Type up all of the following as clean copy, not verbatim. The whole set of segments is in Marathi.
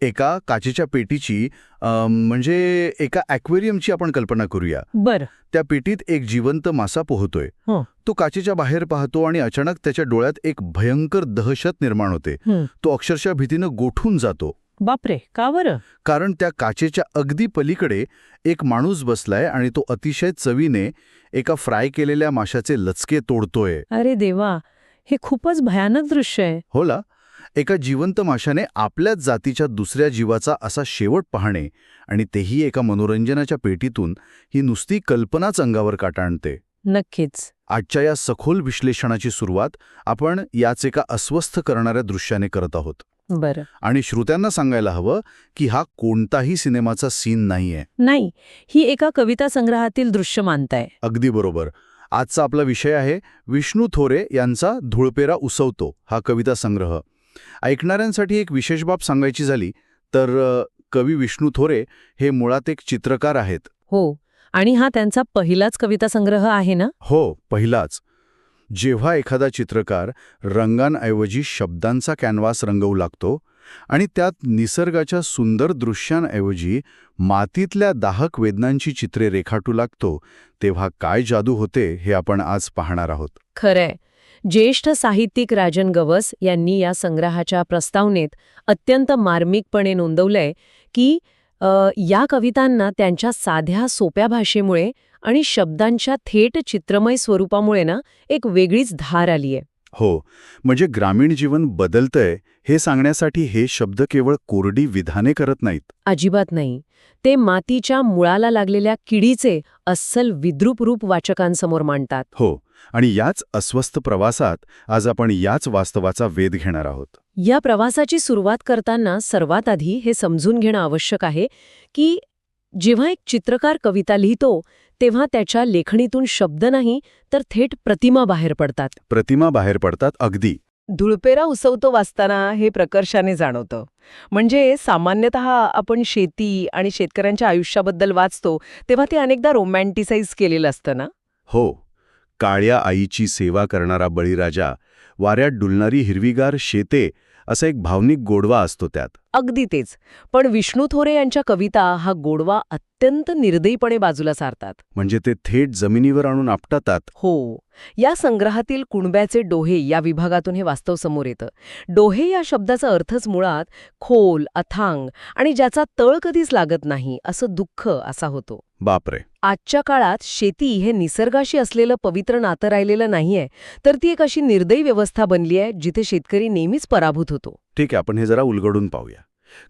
एका काचेच्या पेटीची म्हणजे एका ॲक्वेरियमची आपण कल्पना करूया. बर. त्या पेटीत एक जिवंत मासा पोहतोय. तो काचेच्या बाहेर पाहतो आणि अचानक त्याच्या डोळ्यात एक भयंकर दहशत निर्माण होते. तो अक्षरशः भीतीनं गोठून जातो. बापरे, का बरं? कारण त्या काचेच्या अगदी पलीकडे एक माणूस बसलाय आणि तो अतिशय चवीने एका फ्राय केलेल्या माशाचे लचके तोडतोय. अरे देवा, हे खूपच भयानक दृश्य आहे. हो ना. एका जिवंत माशाने आपल्याच जातीच्या दुसऱ्या जीवाचा असा शेवट पाहणे, आणि तेही एका मनोरंजनाच्या पेटीतून, ही नुसती कल्पनाच अंगावर काटा आणते. नक्कीच. आजच्या या सखोल विश्लेषणाची सुरुवात आपण याच एका अस्वस्थ करणाऱ्या दृश्याने करत आहोत. बरं. आणि श्रोत्यांना सांगायला हवं की हा कोणताही सिनेमाचा सीन नाहीये. नाही, ही एका कविता संग्रहातील दृश्य मानताय. अगदी बरोबर. आजचा आपला विषय आहे विष्णू थोरे यांचा धुळपेरा उसवतो हा कविता संग्रह. ऐकणाऱ्यांसाठी एक विशेष बाब सांगायची झाली तर कवी विष्णू थोरे हे मुळात एक चित्रकार आहेत. हो, आणि हा त्यांचा पहिलाच कविता संग्रह आहे ना? हो, पहिलाच. जेव्हा एखादा चित्रकार रंगांऐवजी शब्दांचा कॅनव्हास रंगवू लागतो आणि त्यात निसर्गाच्या सुंदर दृश्यांऐवजी मातीतल्या दाहक वेदनांची चित्रे रेखाटू लागतो, तेव्हा काय जादू होते हे आपण आज पाहणार आहोत. खरंय. ज्येष्ठ साहित्यिक राजन गवस यांनी या संग्रहाच्या प्रस्तावनेत अत्यंत मार्मिकपणे नोंदवलंय की या कवितांना त्यांच्या साध्या सोप्या भाषेमुळे आणि शब्दांच्या थेट चित्रमय स्वरूपामुळे ना एक वेगळीच धार आलीये. हो, म्हणजे ग्रामीण जीवन बदलतंय हे सांगण्यासाठी हे शब्द केवळ कोरडी विधाने करत नाहीत. अजिबात नाही. ते मातीच्या मुळाला लागलेल्या किडीचे अस्सल विद्रूप रूप वाचकांसमोर मांडतात. हो, आणि याच अस्वस्थ प्रवासात आज आपण याच वास्तवाचा वेध घेणार आहोत. या प्रवासाची सुरुवात करताना सर्वात आधी हे समजून घेणं आवश्यक आहे की जेव्हा एक चित्रकार कविता लिहितो तेव्हा त्याच्या लेखणीतून शब्द नाही तर थेट प्रतिमा बाहेर पडतात. प्रतिमा बाहेर पडतात, अगदी. धुळपेरा उसवतो वाचताना हे प्रकर्षाने जाणवतं. म्हणजे सामान्यतः आपण शेती आणि शेतकऱ्यांच्या आयुष्याबद्दल वाचतो तेव्हा ते अनेकदा रोमॅन्टिसाइज केलेलं असतं ना? हो, काळ्या आईची सेवा करणारा बळीराजा, वाऱ्यात डुलणारी हिरवीगार शेते, असा एक भावनिक गोडवा असतो त्यात. अगदी तेच. पण विष्णू थोरे यांच्या कविता हा गोडवा अत्यंत निर्दयीपणे बाजूला सारतात. म्हणजे ते थेट जमिनीवर आणून आपटतात. हो. या संग्रहातील कुणब्याचे डोहे या विभागातून हे वास्तव समोर येतं. डोहे या शब्दाचा अर्थच मुळात खोल, अथांग आणि ज्याचा तळ कधीच लागत नाही असं दुःख असा होतो. बापरे. आजच्या काळात शेती हे निसर्गाशी असलेलं पवित्र नातं राहिलेलं नाहीये, तर ती एक अशी निर्दयी व्यवस्था बनली आहे जिथे शेतकरी नेहमीच पराभूत होतो. ठीक आहे, आपण हे जरा उलगडून पाहूया.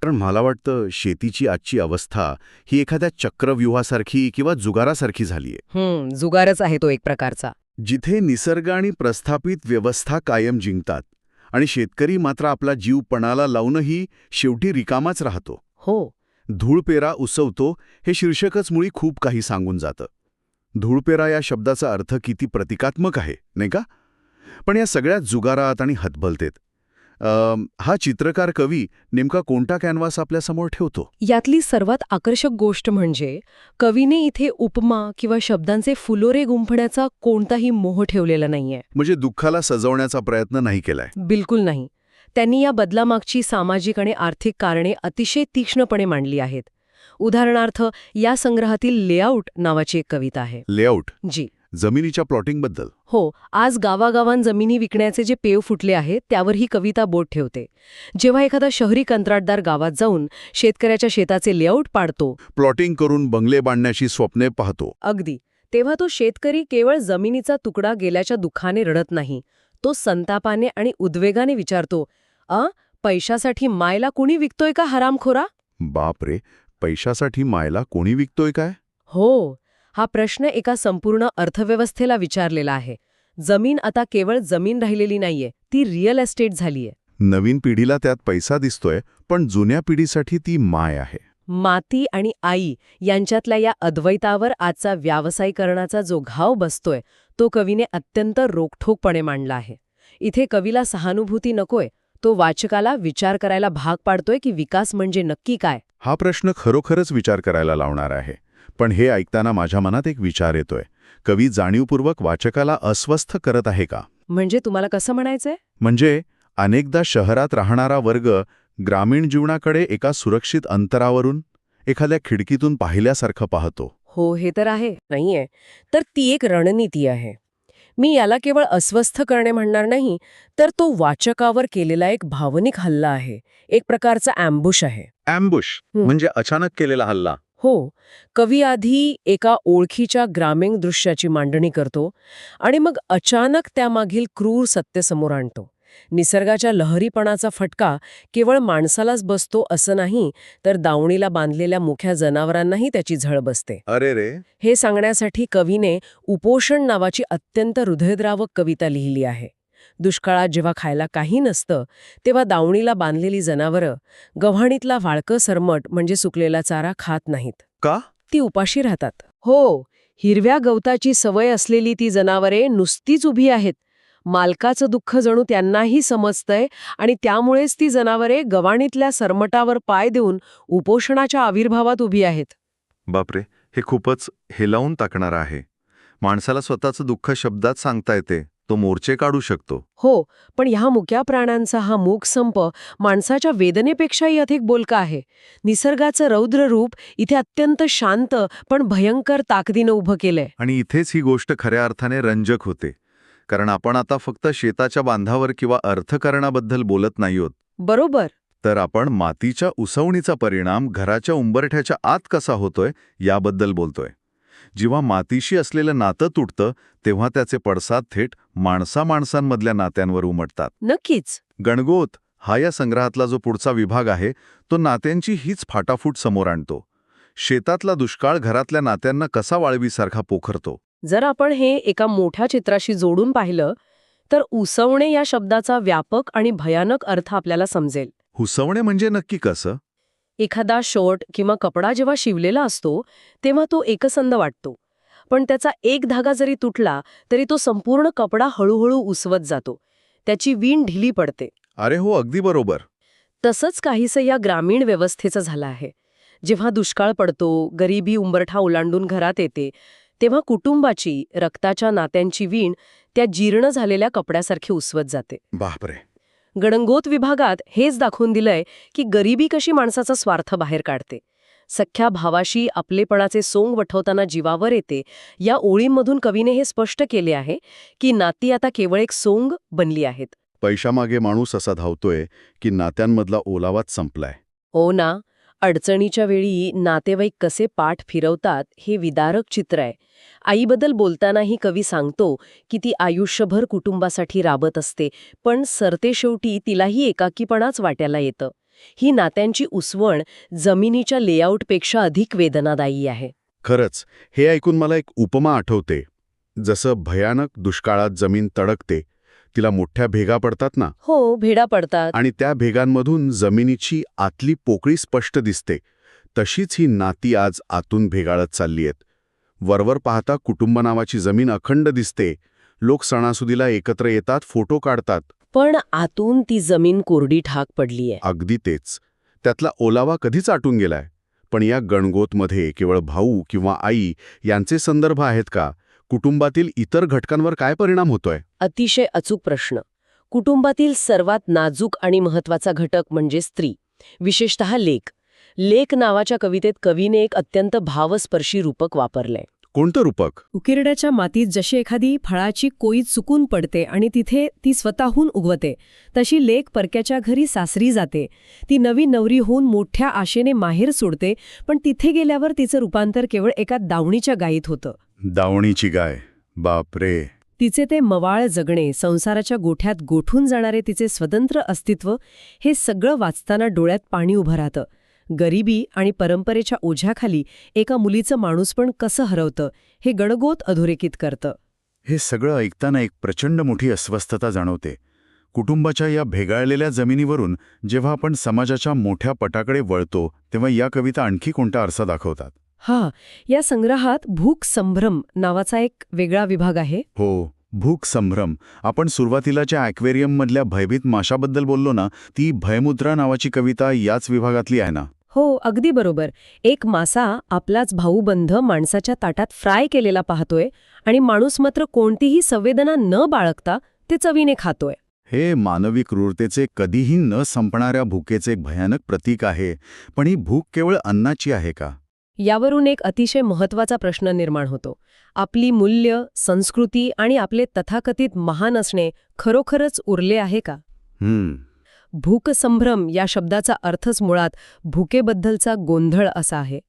कारण मला वाटतं शेतीची आजची अवस्था ही एखाद्या चक्रव्यूहासारखी किंवा जुगारासारखी झालीये. जुगारच आहे तो एक प्रकारचा. जिथे निसर्ग आणि प्रस्थापित व्यवस्था कायम जिंकतात आणि शेतकरी मात्र आपला जीव पणाला लावूनही शेवटी रिकामाच राहतो. हो. धूळपेरा उसवतो हे शीर्षकच मुळी खूप काही सांगून जातं. धूळपेरा या शब्दाचा अर्थ किती प्रतिकात्मक आहे, नाही का? पण या सगळ्यात जुगारात आणि हतबलतेत हा चित्रकार कवी नेमका कोणता कॅनव्हास आपल्यासमोर ठेवतो? यातली सर्वात आकर्षक गोष्ट म्हणजे कवीने इथे उपमा किंवा शब्दांचे फुलोरे गुंफण्याचा कोणताही मोह ठेवलेला नाहीये. म्हणजे दुःखाला सजवण्याचा प्रयत्न नाही केलाय. बिलकुल नाही. त्यांनी या बदलामागची सामाजिक आणि आर्थिक कारणे अतिशय तीक्ष्णपणे मांडली आहेत. उदाहरणार्थ या संग्रहातील लेआउट नावाची एक कविता आहे. लेआउट? जी. जमिनीच्या प्लॉटिंगबद्दल? हो. आज गावागावांत जमिनी विकण्याचे जे पेव फुटले आहेत त्यावर ही कविता बोट ठेवते. जेव्हा एखादा शहरी कंत्राटदार गावात जाऊन शेतकऱ्याच्या शेताचे लेआउट पाडतो, प्लॉटिंग करून बंगले बांधण्याची स्वप्ने पाहतो, अगदी, तेव्हा तो शेतकरी केवळ जमिनीचा तुकडा गेल्याच्या दुःखाने रडत नाही. तो संतापाने आणि उद्वेगाने विचारतो, पैशासाठी मायला कुणी विकतोय का हरामखोरा? बापरे, पैशासाठी मायला कोणी विकतोय काय? हो. हा प्रश्न एका संपूर्ण अर्थव्यवस्थेला विचारलेला आहे. जमीन आता केवळ जमीन राहिलेली नाहीये, ती रिअल एस्टेट झालीये. नवीन पिढीला त्यात पैसा दिसतोय, पण जुन्या पिढीसाठी ती माय आहे. माती आणि आई यांच्यातल्या या अद्वैतावर आजचा व्यावसायीकरणाचा जो घाव बसतोय तो कवीने अत्यंत रोखठोकपणे मांडला आहे. इथे कवीला सहानुभूती नकोय, तो वाचकाला विचार करायला भाग पाडतोय की विकास म्हणजे नक्की काय. हा प्रश्न खरोखरच विचार करायला लावणार आहे. पण हे ऐकताना माझ्या मनात एक विचार येतोय. कवी जाणीवपूर्वक वाचकाला अस्वस्थ करत आहे का? म्हणजे तुम्हाला कसं म्हणायचंय? म्हणजे अनेकदा शहरात राहणारा वर्ग ग्रामीण जीवनाकडे एका सुरक्षित अंतरावरून एखाद्या खिडकीतून पाहिल्यासारखं पाहतो. हो, हे तर आहे. नाहीये. तर ती एक रणनीती आहे. मी याला केवळ अस्वस्थ करणे म्हणणार नाही, तर तो वाचकावर केलेला एक भावनिक हल्ला आहे. एक प्रकारचा अँबुश आहे. ॲम्बुश म्हणजे अचानक केलेला हल्ला. हो, कवी आधी एका ओळखीच्या ग्रामीण दृश्याची मांडणी करतो आणि मग अचानक त्यामागील क्रूर सत्य समोर आणतो. निसर्गाच्या लहरीपणाचा फटका केवळ माणसालाच बसतो असं नाही, तर दावणीला बांधलेल्या मुख्या जनावरांनाही त्याची झळ बसते. अरे रे. हे सांगण्यासाठी कवीने उपोषण नावाची अत्यंत हृदयद्रावक कविता लिहिली आहे. दुष्काळात जेव्हा खायला काही नसतं, तेव्हा दावणीला बांधलेली जनावरं गव्हाणीतला वाळकं सरमट म्हणजे सुकलेला चारा खात नाहीत. का? ती उपाशी राहतात. हो, हिरव्या गवताची सवय असलेली ती जनावरे नुसतीच उभी आहेत. मालकाचं दुःख जणू त्यांनाही समजतंय आणि त्यामुळेच ती जनावरे गव्हाणीतल्या सरमटावर पाय देऊन उपोषणाच्या आविर्भावात उभी आहेत. बापरे, हे खूपच हेलावून टाकणारं आहे. माणसाला स्वतःचं दुःख शब्दात सांगता येते, तो मोर्चे काढू शकतो. हो, पण ह्या मुक्या प्राण्यांचा हा मूक संप माणसाच्या वेदनेपेक्षाही अधिक बोलका आहे. निसर्गाचं रौद्र रूप इथे अत्यंत शांत पण भयंकर ताकदीनं उभं केलंय. आणि इथेच ही गोष्ट खऱ्या अर्थाने रंजक होते. कारण आपण आता फक्त शेताच्या बांधावर किंवा अर्थकारणाबद्दल बोलत नाही आहोत. बरोबर. तर आपण मातीच्या उसवणीचा परिणाम घराच्या उंबरठ्याच्या आत कसा होतोय याबद्दल बोलतोय. जेव्हा मातीशी असलेलं नातं तुटतं तेव्हा त्याचे पडसाद थेट माणसांमधल्या नात्यांवर उमटतात. नक्कीच. गणगोत हा या संग्रहातला जो पुढचा विभाग आहे तो नात्यांची हीच फाटाफूट समोर आणतो. शेतातला दुष्काळ घरातल्या नात्यांना कसा वाळवीसारखा पोखरतो. जर आपण हे एका मोठ्या चित्राशी जोडून पाहिलं तर उसवणे या शब्दाचा व्यापक आणि भयानक अर्थ आपल्याला समजेल. हुसवणे म्हणजे नक्की कसं? एखादा शर्ट किंवा कपडा जेव्हा शिवलेला असतो तेव्हा तो एकसंध वाटतो, पण त्याचा एक धागा जरी तुटला तरी तो संपूर्ण कपडा हळूहळू उसवत जातो. त्याची वीण ढिली पडते. अरे हो, अगदी बरोबर. तसंच काहीसं या ग्रामीण व्यवस्थेचं झालं आहे. जेव्हा दुष्काळ पडतो, गरिबी उंबरठा ओलांडून घरात येते, तेव्हा कुटुंबाची, रक्ताच्या नात्यांची वीण त्या जीर्ण झालेल्या कपड्यासारखी उसवत जाते. बापरे. गणगोत विभागात हेच दाखवून दिलंय की गरिबी कशी माणसाचा स्वार्थ बाहेर काढते. सख्ख्या भावाशी आपलेपणाचे सोंग वठवताना जीवावर येते. या ओळींमधून कवीने हे स्पष्ट केले आहे की नाती आता केवळ एक सोंग बनली आहेत. पैशामागे माणूस असा धावतोय की नात्यांमधला ओलावाच संपलाय. हो ना, अडचणीच्या वेळी नातेवाईक कसे पाठ फिरवतात हे विदारक चित्र आहे. आईबद्दल बोलतानाही कवी सांगतो की ती आयुष्यभर कुटुंबासाठी राबत असते, पण सरते शेवटी तिलाही एकाकीपणाच वाट्याला येतं. ही नात्यांची उसवण जमिनीच्या लेआउटपेक्षा अधिक वेदनादायी आहे. खरंच, हे ऐकून मला एक उपमा आठवते. जसं भयानक दुष्काळात जमीन तडकते, तिला मोठ्या भेगा पडतात ना. हो, भेडा पडतात. आणि त्या भेगांमधून जमिनीची आतली पोकळी स्पष्ट दिसते. तशीच ही नाती आज आतून भेगाळत चालली आहेत. वरवर पाहता कुटुंब नावाची जमीन अखंड दिसते. लोक सणासुदीला एकत्र येतात, फोटो काढतात. पण आतून ती जमीन कोरडी ठाक पडलीय. अगदी तेच. त्यातला ओलावा कधीच आटून गेलाय. पण या गणगोतमध्ये केवळ भाऊ किंवा आई यांचे संदर्भ आहेत का? कुटुंबातील इतर घटकांवर काय परिणाम होतोय? अतिशय अचूक प्रश्न. कुटुंबातील सर्वात नाजूक आणि महत्वाचा घटक म्हणजे स्त्री, विशेषतः लेक. लेक नावाच्या कवितेत कवीने एक अत्यंत भावस्पर्शी रूपक वापरलंय. कोणतं रूपक? उकिरड्याच्या मातीत जशी एखादी फळाची कोई चुकून पडते आणि तिथे ती स्वतःहून उगवते, तशी लेक परक्याच्या घरी सासरी जाते. ती नवी नवरी होऊन मोठ्या आशेने माहेर सोडते, पण तिथे गेल्यावर तिचं रूपांतर केवळ एका दावणीच्या गायीत होतं. दावणीची गाय. बापरे. तिचे ते मवाळ जगणे, संसाराच्या गोठ्यात गोठून जाणारे तिचे स्वतंत्र अस्तित्व, हे सगळं वाचताना डोळ्यात पाणी उभं राहतं. गरिबी आणि परंपरेच्या ओझ्याखाली एका मुलीचं माणूसपण कसं हरवतं हे गणगोत अधोरेखित करतं. हे सगळं ऐकताना एक प्रचंड मोठी अस्वस्थता जाणवते. कुटुंबाच्या या भेगाळलेल्या जमिनीवरून जेव्हा आपण समाजाच्या मोठ्या पटाकडे वळतो तेव्हा या कविता आणखी कोणता आरसा दाखवतात? या संग्रहात भूक संभ्रम नावाचा एक वेगळा विभाग आहे. हो, भूक संभ्रम. आपण सुरुवातीला ज्या ॲक्वेरियममधल्या भयभीत माशाबद्दल बोललो ना, ती भयमुद्रा नावाची कविता याच विभागातली आहे ना? हो, अगदी बरोबर. एक मासा आपलाच भाऊबंध माणसाच्या ताटात फ्राय केलेला पाहतोय आणि माणूस मात्र कोणतीही संवेदना न बाळगता ते चवीने खातोय. हे मानवी क्रूरतेचे कधीही न संपणाऱ्या भुकेचे एक भयानक प्रतीक आहे. पण ही भूक केवळ अन्नाची आहे का? यावरून एक अतिशय महत्त्वाचा प्रश्न निर्माण होतो. आपली मूल्य, संस्कृती आणि आपले तथाकथित महान असणे खरोखरच उरले आहे का? भूकसंभ्रम या शब्दाचा अर्थच मुळात भुकेबद्दलचा गोंधळ असा आहे.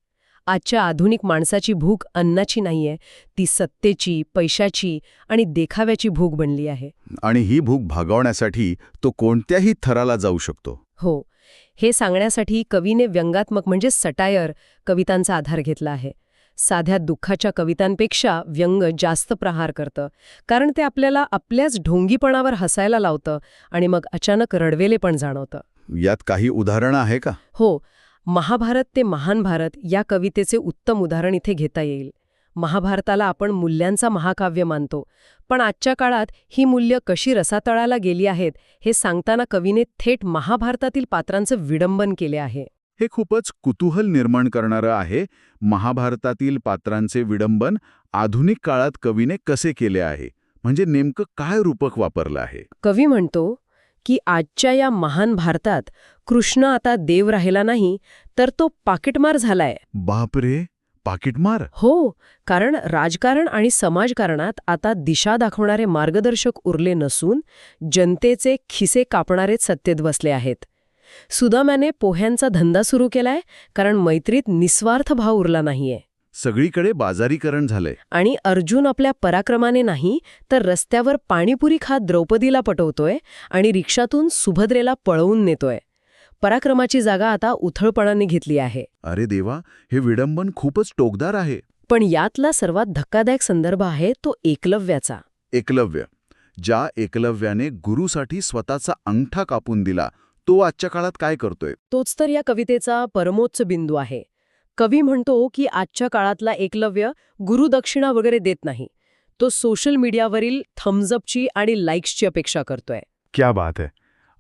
आजच्या आधुनिक माणसाची भूक अन्नाची नाहीये, ती सत्तेची, पैशाची आणि देखाव्याची भूक बनली आहे. आणि ही भूक भागवण्यासाठी तो कोणत्याही थराला जाऊ शकतो. हो, हे सांगण्यासाठी कवीने व्यंगात्मक म्हणजे सटायर कवितांचा आधार घेतला आहे. साध्या दुःखाच्या कवितांपेक्षा व्यंग जास्त प्रहार करतं, कारण ते आपल्याला आपल्याच ढोंगीपणावर हसायला लावतं आणि मग अचानक रडवेलेपण जाणवतं. यात काही उदाहरणं आहे का? हो, महाभारत ते महान भारत या कवितेचे उत्तम उदाहरण इथे घेता येईल. महाभारताला आपण मूल्यांचा महाकाव्य मानतो, पण आजच्या काळात ही मूल्य कशी रसातळाला गेली आहेत हे सांगताना कवीने थेट महाभारतातील पात्रांचं विडंबन केले आहे. हे खूपच कुतूहल निर्माण करणारं आहे. महाभारतातील पात्रांचे विडंबन आधुनिक काळात कवीने कसे केले आहे, म्हणजे नेमकं काय रूपक वापरलं आहे? कवी म्हणतो की आजच्या या महान भारतात कृष्ण आता देव राहिला नाही, तर तो पाकिटमार झालाय. बापरे, पाकिटमार? हो, कारण राजकारण आणि समाजकारणात आता दिशा दाखवणारे मार्गदर्शक उरले नसून जनतेचे खिसे कापणारेच सत्तेत बसले आहेत. सुदामाने पोह्यांचा धंदा सुरू केलाय, कारण मैत्रीत निस्वार्थ भाव उरला नाहीये. सगळीकडे बाजारीकरण झालंय. आणि अर्जुन आपल्या पराक्रमाने नाही, तर रस्त्यावर पाणीपुरी खात द्रौपदीला पटवतोय आणि रिक्षातून सुभद्रेला पळवून नेतोय. पराक्रमाची जागा आता उथळपणाने घेतली आहे. अरे देवा, हे विडंबन खूपच टोकदार आहे. पण यातला सर्वात धक्कादायक संदर्भ आहे तो एकलव्याचा. एकलव्य, ज्या एकलव्याने गुरुसाठी स्वतःचा अंगठा कापून दिला, तो आजच्या काळात काय करतोय? तोच तर या कवितेचा परमोच्च बिंदू आहे. कवी म्हणतो की आजच्या काळातला एकलव्य गुरुदक्षिणा वगैरे देत नाही, तो सोशल मीडियावरील थम्सअपची आणि लाईक्सची अपेक्षा करतोय. क्या बात आहे.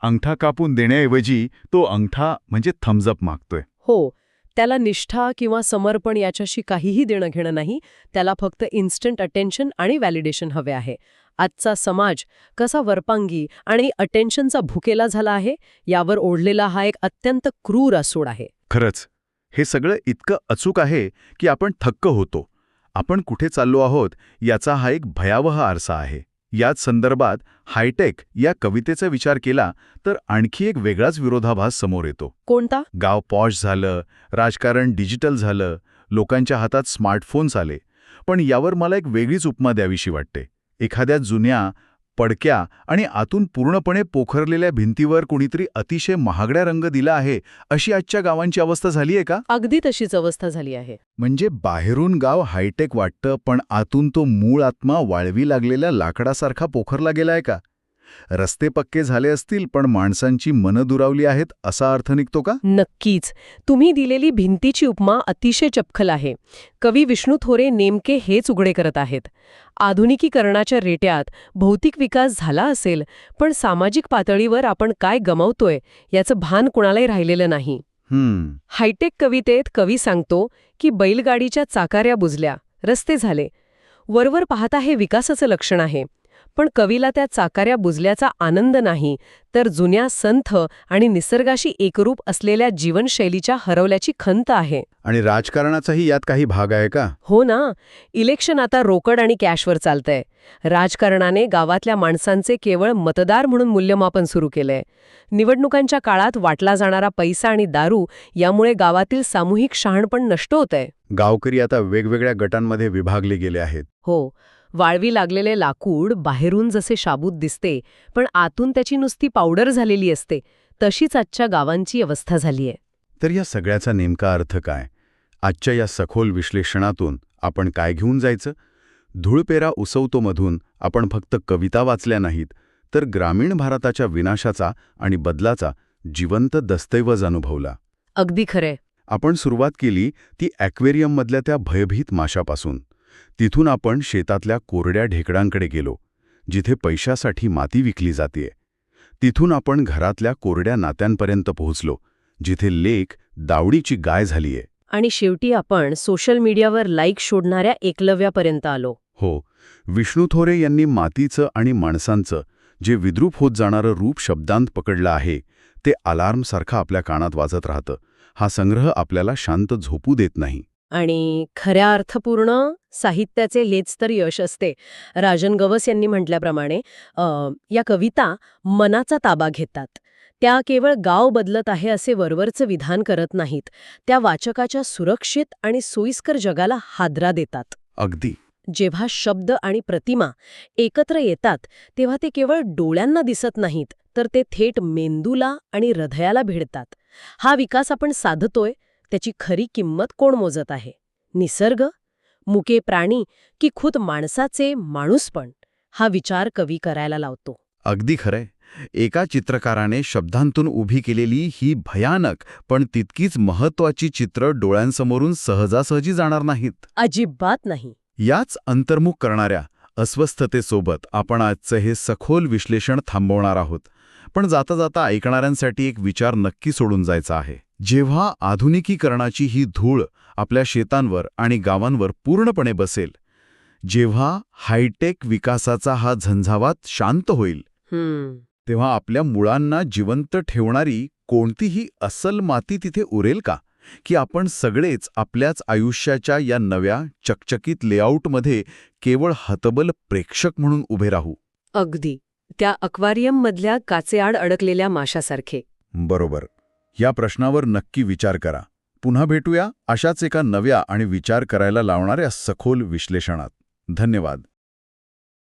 अंगठा कापून देण्याऐवजी तो अंगठा म्हणजे थम्सअप मागतोय. हो, त्याला निष्ठा किंवा समर्पण याच्याशी काहीही देणं घेणं नाही, त्याला फक्त इन्स्टंट अटेन्शन आणि व्हॅलिडेशन हवे आहे. आजचा समाज कसा वरपांगी आणि अटेन्शनचा भुकेला झाला आहे, यावर ओढलेला हा एक अत्यंत क्रूर असूड आहे. खरंच, हे सगळं इतकं अचूक आहे की आपण थक्क होतो. आपण कुठे चाललो आहोत याचा हा एक भयावह आरसा आहे. याच संदर्भात हायटेक या कवितेचा विचार केला तर आणखी एक वेगळाच विरोधाभास समोर येतो. कोणता? गाव पॉश झालं, राजकारण डिजिटल झालं, लोकांच्या हातात स्मार्टफोन्स आले. पण यावर मला एक वेगळीच उपमा द्यावीशी वाटते. एखाद्या जुन्या, पडक्या आणि आतून पूर्णपणे पोखरलेल्या भिंतीवर कुणीतरी अतिशय महागड्या रंग दिला आहे, अशी आजच्या गावांची अवस्था झाली आहे का? अगदी तशीच अवस्था झाली आहे. म्हणजे बाहेरून गाव हायटेक वाटतं, पण आतून तो मूळ आत्मा वाळवी लागलेल्या लाकडासारखा पोखरला गेलाय का? रस्ते पक्के झाले असतील, पण माणसांची मनं दुरावली आहेत, असा अर्थ निघतो का? नक्कीच. तुम्ही दिलेली भिंतीची उपमा अतिशय चपखल आहे. कवी विष्णू थोरे नेमके हेच उघडे करत आहेत. आधुनिकीकरणाच्या रेट्यात भौतिक विकास झाला असेल, पण सामाजिक पातळीवर आपण काय गमावतोय याचं भान कुणालाही राहिलेलं नाही. हायटेक कवितेत कवी सांगतो की बैलगाडीच्या चाकाऱ्या बुजल्या, रस्ते झाले. वरवर पाहता हे विकासाचं लक्षण आहे. पण कवीला त्या चाकाऱ्या बुजल्याचा आनंद नाही, तर जुन्या संथ आणि निसर्गाशी एकरूप असलेल्या जीवनशैलीच्या हरवल्याची खंत आहे. आणि राजकारणाचाही यात काही भाग आहे का? हो ना. इलेक्शन आता रोकड आणि कॅशवर चालतंय. राजकारणाने गावातल्या माणसांचे केवळ मतदार म्हणून मूल्यमापन सुरू केलंय. निवडणुकांच्या काळात वाटला जाणारा पैसा आणि दारू यामुळे गावातील सामूहिक शहाणपण नष्ट होतंय. गावकरी आता वेगवेगळ्या गटांमध्ये विभागले गेले आहेत. हो, वाळवी लागलेले लाकूड बाहेरून जसे शाबूत दिसते, पण आतून त्याची नुसती पावडर झालेली असते, तशीच आजच्या गावांची अवस्था झालीय. तर या सगळ्याचा नेमका अर्थ काय? आजच्या या सखोल विश्लेषणातून आपण काय घेऊन जायचं? धूळपेरा उसवतोमधून आपण फक्त कविता वाचल्या नाहीत, तर ग्रामीण भारताच्या विनाशाचा आणि बदलाचा जिवंत दस्तऐवज अनुभवला. अगदी खरे. आपण सुरुवात केली ती ॲक्वेरियममधल्या त्या भयभीत माशापासून. तिथून आपण शेतातल्या कोरड्या ढेकडांकडे गेलो, जिथे पैशासाठी माती विकली जातेय. तिथून आपण घरातल्या कोरड्या नात्यांपर्यंत पोहोचलो, जिथे लेक दावडीची गाय झालीये. आणि शेवटी आपण सोशल मीडियावर लाईक शोधणाऱ्या एकलव्यापर्यंत आलो. हो, विष्णू थोरे यांनी मातीचं आणि माणसांचं जे विद्रूप होत जाणारं रूप शब्दांत पकडलं आहे ते अलार्मसारखं आपल्या कानात वाजत राहतं. हा संग्रह आपल्याला शांत झोपू देत नाही. आणि खऱ्या अर्थपूर्ण साहित्याचे हेच तर यश असते. राजन गवस यांनी म्हटल्याप्रमाणे या कविता मनाचा ताबा घेतात. त्या केवळ गाव बदलत आहे असे वरवरचं विधान करत नाहीत. त्या वाचकाच्या सुरक्षित आणि सोयीस्कर जगाला हादरा देतात. अगदी. जेव्हा शब्द आणि प्रतिमा एकत्र येतात तेव्हा ते केवळ डोळ्यांना दिसत नाहीत, तर ते थेट मेंदूला आणि हृदयाला भिडतात. हा विकास आपण साधतोय त्याची खरी किंमत कोण मोजत आहे? निसर्ग, मुके प्राणी की खुद माणसाचे माणूसपण? हा विचार कवी करायला लावतो. अगदी खरंय. एका चित्रकाराने शब्दांतून उभी केलेली ही भयानक पण तितकीच महत्वाची चित्र डोळ्यांसमोरून सहजासहजी जाणार नाहीत. अजिबात नाही. याच अंतर्मुख करणाऱ्या अस्वस्थतेसोबत आपण आजचं हे सखोल विश्लेषण थांबवणार आहोत. पण जाता जाता ऐकणाऱ्यांसाठी एक विचार नक्की सोडून जायचा आहे. जेव्हा आधुनिकीकरणाची ही धूळ आपल्या शेतांवर आणि गावांवर पूर्णपणे बसेल, जेव्हा हायटेक विकासाचा हा झंझावात शांत होईल, तेव्हा आपल्या मुळांना जिवंत ठेवणारी कोणतीही अस्सल माती तिथे उरेल का? की आपण सगळेच आपल्याच आयुष्याच्या या नव्या चकचकीत लेआउटमध्ये केवळ हतबल प्रेक्षक म्हणून उभे राहू? अगदी त्या अक्वारियममधल्या काचेआड अडकलेल्या माशासारखे. बरोबर. या प्रश्नावर नक्की विचार करा. पुन्हा भेटूया अशाच एका नव्या आणि विचार करायला लावणाऱ्या सखोल विश्लेषणात. धन्यवाद.